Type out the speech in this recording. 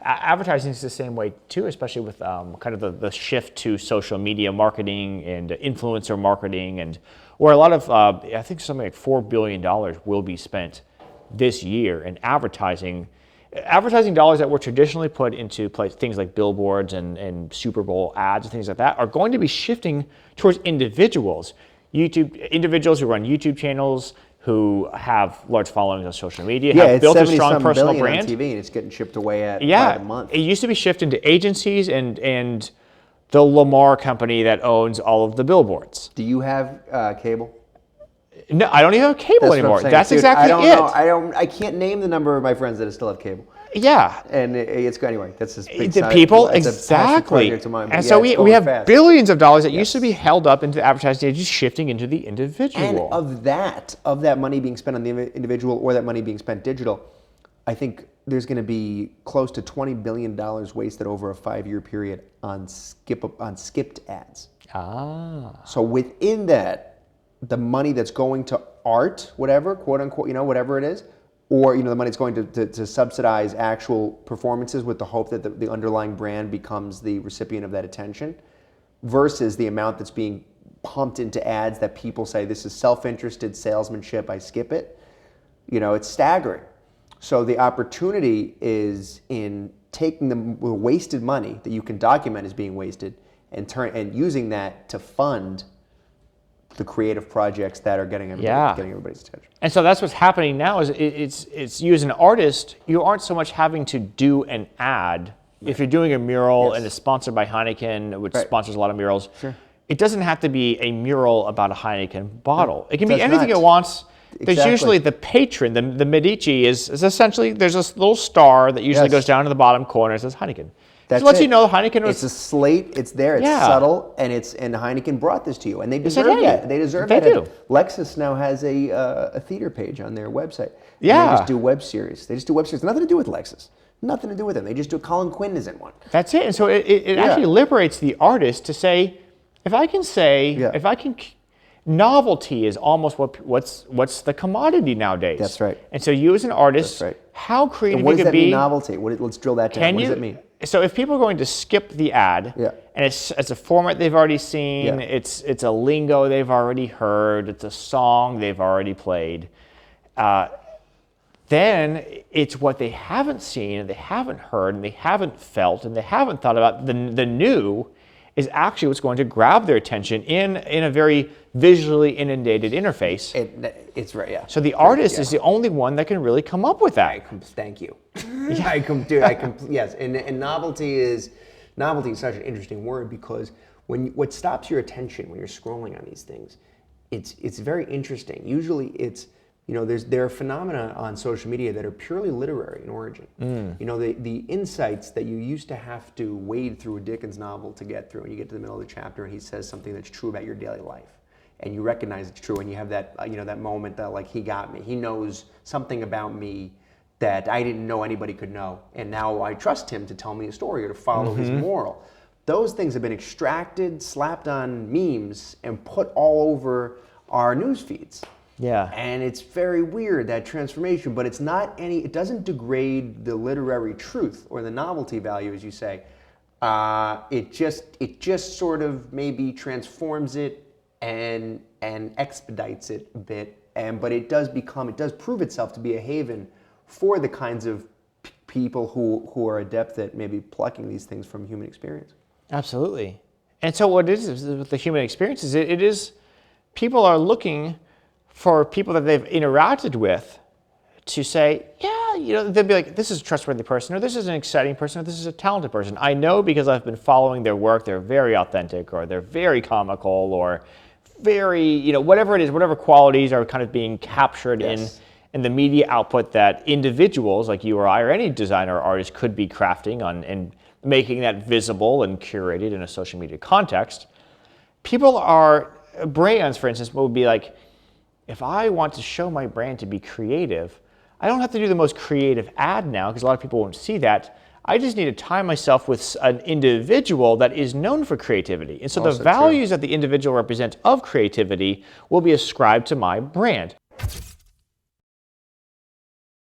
advertising is the same way too, especially with kind of the shift to social media marketing and influencer marketing, and where a lot of, I think something like $4 billion will be spent this year in advertising dollars that were traditionally put into things like billboards and Super Bowl ads and things like that are going to be shifting towards individuals who run YouTube channels, who have large followings on social media, have built a strong personal brand. On TV, and it's getting shipped away by the month. It used to be shifted to agencies and the Lamar company that owns all of the billboards. Do you have cable? No, I don't even have cable anymore. That's Dude, exactly it. I can't name the number of my friends that still have cable. Yeah. And it's anyway. That's this big the people, exactly. And so we have billions of dollars that used to be held up into advertising, just shifting into the individual. And of that money being spent on the individual or that money being spent digital, I think there's going to be close to $20 billion wasted over a 5-year period on skipped ads. So within that, the money that's going to art, whatever, quote unquote, whatever it is, or the money that's going to subsidize actual performances with the hope that the underlying brand becomes the recipient of that attention, versus the amount that's being pumped into ads that people say this is self-interested salesmanship, I skip it. It's staggering. So the opportunity is in taking the wasted money that you can document as being wasted and using that to fund the creative projects that are getting everybody's attention. And so that's what's happening now is it's you as an artist, you aren't so much having to do an ad. Right. If you're doing a mural and it's sponsored by Heineken, which sponsors a lot of murals, it doesn't have to be a mural about a Heineken bottle. It can be anything it wants. There's usually the patron, the Medici is essentially, there's this little star that usually goes down to the bottom corner and says Heineken. It lets you know Heineken was... It's a slate, it's there, it's subtle, and Heineken brought this to you, and they deserve that. They deserve that. Do. Lexus now has a theater page on their website. Yeah. They just do web series. Nothing to do with Lexus. Nothing to do with them. They just do Colin Quinn is in one. That's it. And so it actually liberates the artist to say, novelty is almost what's the commodity nowadays. That's right. And so you as an artist, how creative you could be. What does that mean, novelty? Let's drill that down. What does it mean? So if people are going to skip the ad, and it's a format they've already seen, it's a lingo they've already heard, it's a song they've already played, then it's what they haven't seen, and they haven't heard, and they haven't felt, and they haven't thought about. The new is actually what's going to grab their attention in a very visually inundated interface. It's right, yeah. So the artist is the only one that can really come up with that. Thank you. Yes, and novelty is such an interesting word, because what stops your attention when you're scrolling on these things, it's very interesting. Usually it's, there are phenomena on social media that are purely literary in origin. The insights that you used to have to wade through a Dickens novel to get through, and you get to the middle of the chapter and he says something that's true about your daily life, and you recognize it's true, and you have that that moment that, like, he got me. He knows something about me that I didn't know anybody could know, and now I trust him to tell me a story or to follow his moral. Those things have been extracted, slapped on memes, and put all over our news feeds. Yeah. And it's very weird, that transformation, but it doesn't degrade the literary truth or the novelty value, as you say. It just sort of maybe transforms it and expedites it a bit. But it does prove itself to be a haven for the kinds of people who are adept at maybe plucking these things from human experience. Absolutely. And so what it is with the human experience is it is people are looking for people that they've interacted with to say, they'll be like, this is a trustworthy person, or this is an exciting person, or this is a talented person. I know because I've been following their work, they're very authentic, or they're very comical, or very, whatever it is, whatever qualities are kind of being captured in the media output that individuals like you or I or any designer or artist could be crafting on and making that visible and curated in a social media context. Brands, for instance, would be like, if I want to show my brand to be creative, I don't have to do the most creative ad now, because a lot of people won't see that. I just need to tie myself with an individual that is known for creativity. And so the values that the individual represents of creativity will be ascribed to my brand.